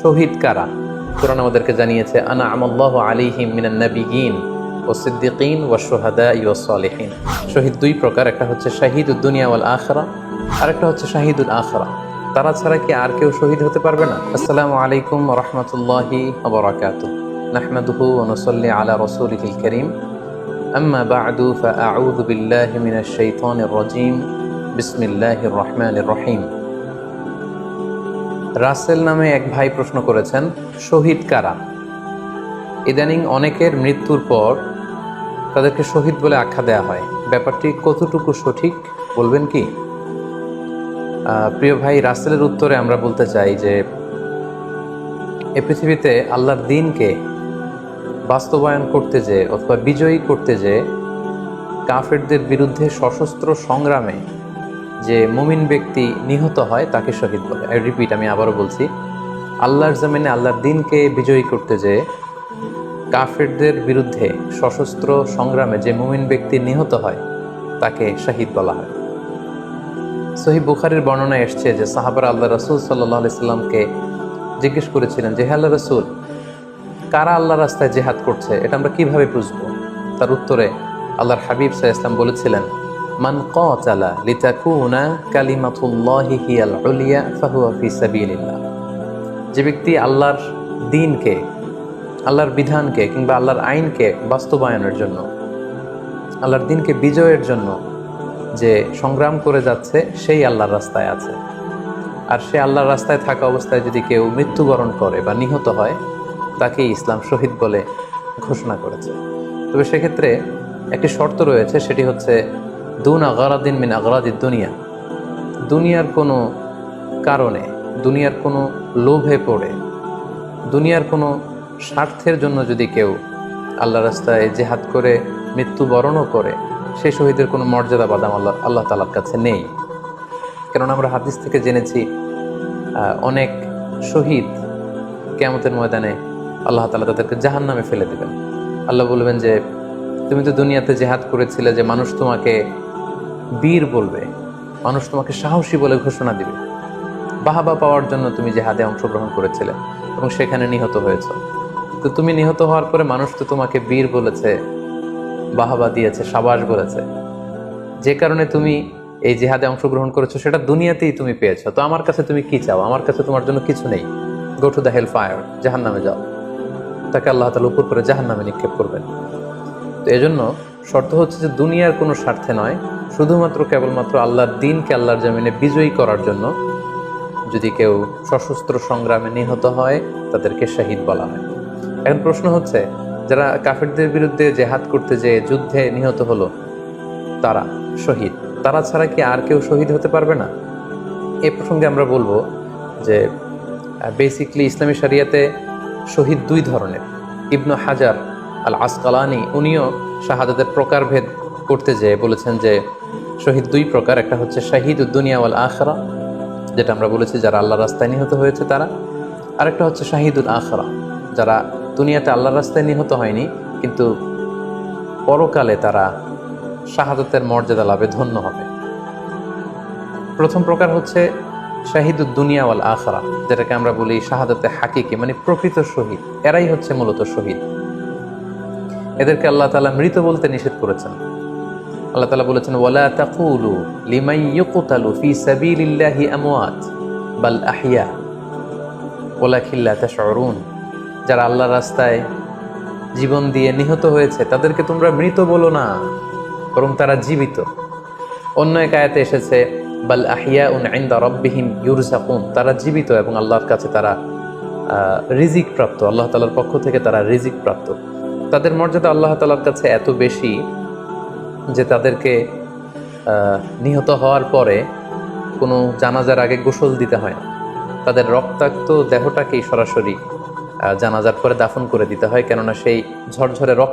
শহীদ কারা? কোরআন আমাদেরকে জানিয়েছে আনআমাল্লাহু আলাইহিম মিনান নাবিয়্যিন ওয়াস সিদ্দিকিন ওয়াশ শুহাদাই ওয়াস সালিহিন। শহীদ দুই প্রকার, একটা হচ্ছে শাহিদুদ দুনিয়া ওয়াল আখিরা, আর একটা হচ্ছে শাহিদুল আখিরা। তারা ছাড়া কি আর কেউ শহীদ হতে পারবে না? আসসালামু আলাইকুম ওয়া রাহমাতুল্লাহি ওয়া বারাকাতুহু। নাহমাদুহু ওয়া নুসাল্লি আলা রাসূলিহিল কারীম। আম্মা বা'দু ফাআউযু বিল্লাহি মিনাশ শাইতানির রাজীম। বিসমিল্লাহির রহমানির রহিম। রাসেল নামে এক ভাই প্রশ্ন করেছেন, শহীদ কারা? ইদানিং অনেকের মৃত্যুর পর তাদেরকে শহীদ বলে আখ্যা দেওয়া হয়। ব্যাপারটি কতটুকু সঠিক বলবেন কি? প্রিয় ভাই, রাসেলের উত্তরে আমরা বলতে চাই যে এ পৃথিবীতে আল্লাহর দ্বীনকে বাস্তবায়ন করতে যে অথবা বিজয়ী করতে যে কাফেরদের বিরুদ্ধে সশস্ত্র সংগ্রামে যে মুমিন ব্যক্তি নিহত হয় তাকে শহীদ বলে। আমি আবারও বলছি, আল্লাহর জমিনে আল্লাহর দ্বীনকে বিজয়ী করতে যে কাফেরদের বিরুদ্ধে সশস্ত্র সংগ্রামে যে মুমিন ব্যক্তি নিহত হয় তাকে শহীদ বলা হয়। সহিহ বুখারীর বর্ণনায় এসছে যে সাহাবারা আল্লাহ রাসূল সাল্লাল্লাহু আলাইহি সাল্লামকে জিজ্ঞেস করেছিলেন যে, হে আল্লাহ রাসূল, কারা আল্লাহর রাস্তায় জিহাদ করছে এটা আমরা কিভাবে বুঝবো? তার উত্তরে আল্লাহর হাবিব সাল্লাল্লাহু আলাইহি ওয়াসাল্লাম বলেছিলেন, মান কাতালা লিতাকুনা কালিমাতুল্লাহি হিয়াল উলিয়া ফাহুয়া ফি সাবিলিল্লাহ। যে ব্যক্তি আল্লাহর দ্বীনকে, আল্লাহর বিধানকে কিংবা আল্লাহর আইনকে বাস্তবায়নের জন্য, আল্লাহর দ্বীনকে বিজয়ের জন্য যে সংগ্রাম করে যাচ্ছে সেই আল্লাহর রাস্তায় আছে। আর সে আল্লাহর রাস্তায় থাকা অবস্থায় যদি কেউ মৃত্যুবরণ করে বা নিহত হয় তাকেই ইসলাম শহীদ বলে ঘোষণা করেছে। তবে সেক্ষেত্রে একটি শর্ত রয়েছে, সেটি হচ্ছে দুনা গারাদিন মিন আগরাদিদ দুনিয়া। দুনিয়ার কোনো কারণে, দুনিয়ার কোনো লোভে পড়ে, দুনিয়ার কোনো স্বার্থের জন্য যদি কেউ আল্লাহ রাস্তায় জেহাদ করে মৃত্যুবরণও করে, সেই শহীদের কোনো মর্যাদা বাদাম আল্লাহ তাআলার কাছে নেই। কারণ আমরা হাদিস থেকে জেনেছি অনেক শহীদ কিয়ামতের ময়দানে আল্লাহ তাআলা তাদেরকে জাহান্নামে ফেলে দেবেন। আল্লাহ বলবেন যে, তুমি তো দুনিয়াতে জেহাদ করেছিলে যে মানুষ তোমাকে বীর বলবে, মানুষ তোমাকে সাহসী বলে ঘোষণা দিবে, বাহাবা পাওয়ার জন্য তুমি জেহাদে অংশগ্রহণ করেছিলে এবং সেখানে নিহত হয়েছ। তো তুমি নিহত হওয়ার পরে মানুষ তো তোমাকে বীর বলেছে, বাহাবা দিয়েছে, সাবাস বলেছে, যে কারণে তুমি এই জেহাদে অংশগ্রহণ করেছো সেটা দুনিয়াতেই তুমি পেয়েছো। তো আমার কাছে তুমি কি চাও? আমার কাছে তোমার জন্য কিছু নেই। Go to the hell fire, জাহান্নামে যাও। তাকে আল্লাহ তাআলা উপর করে জাহান্নামে নিক্ষেপ করবেন। তো এজন্য শর্ত হচ্ছে যে দুনিয়ার কোনো স্বার্থে নয়, শুধুমাত্র কেবলমাত্র আল্লাহর দ্বীনকে আল্লাহর জমিনে বিজয়ী করার জন্য যদি কেউ সশস্ত্র সংগ্রামে নিহত হয় তাদেরকে শহীদ বলা হয়। এখন প্রশ্ন হচ্ছে, যারা কাফেরদের বিরুদ্ধে জেহাদ করতে যেয়ে যুদ্ধে নিহত হলো তারা শহীদ, তারা ছাড়া কি আর কেউ শহীদ হতে পারবে না? এ প্রসঙ্গে আমরা বলবো যে বেসিকলি ইসলামী শরিয়াতে শহীদ দুই ধরনের। ইবনু হাজার আল আসকালানি উনিও শাহাদাতের প্রকারভেদ করতে যেয়ে বলেছেন যে শহীদ দুই প্রকার, একটা হচ্ছে শাহিদুদ দুনিয়া ওয়াল আখিরা, যেটা আমরা বলেছি যারা আল্লাহর রাস্তায় নিহত হয়েছে তারা, আরেকটা হচ্ছে শাহিদুল আখিরা, যারা দুনিয়াতে আল্লাহর রাস্তায় নিহত হয়নি কিন্তু পরকালে তারা শাহাদাতের মর্যাদা লাভে ধন্য হবে। প্রথম প্রকার হচ্ছে শাহিদুদ দুনিয়া ওয়াল আখিরা, যেটাকে আমরা বলি শাহাদাতে হাকিকি, মানে প্রকৃত শহীদ। এরাই হচ্ছে মূলত শহীদ। এদেরকে আল্লাহ তাআলা মৃত বলতে নিষেধ করেছেন। আল্লাহ তাআলা বলেছেন, ওয়ালা তাকুলু লিমান ইউকতালু ফি সাবিলিল্লাহি আমওয়াত বাল আহইয়া ওয়ালাকিন লা তাশউরুন। যারা আল্লাহর রাস্তায় জীবন দিয়ে নিহত হয়েছে তাদেরকে তোমরা মৃত বলো না, বরং তারা জীবিত। অন্য এক আয়াতে এসেছে, বাল আহইয়াউন ইনদা রাব্বিহিম ইউরযাকুন, তারা জীবিত এবং আল্লাহর কাছে তারা রিজিক প্রাপ্ত, আল্লাহ তাআলার পক্ষ থেকে তারা রিজিক প্রাপ্ত। তাদের মর্যাদা আল্লাহ তাআলার কাছে এত বেশি যে তাদেরকে নিহত হওয়ার পরে কোনো জানাজার আগে গোসল দিতে হয় না। তাদের রক্তাক্ত দেহটাকেই সরাসরি জানাজার পরে দাফন করে দিতে হয়, কেননা সেই ঝরঝরে রক্ত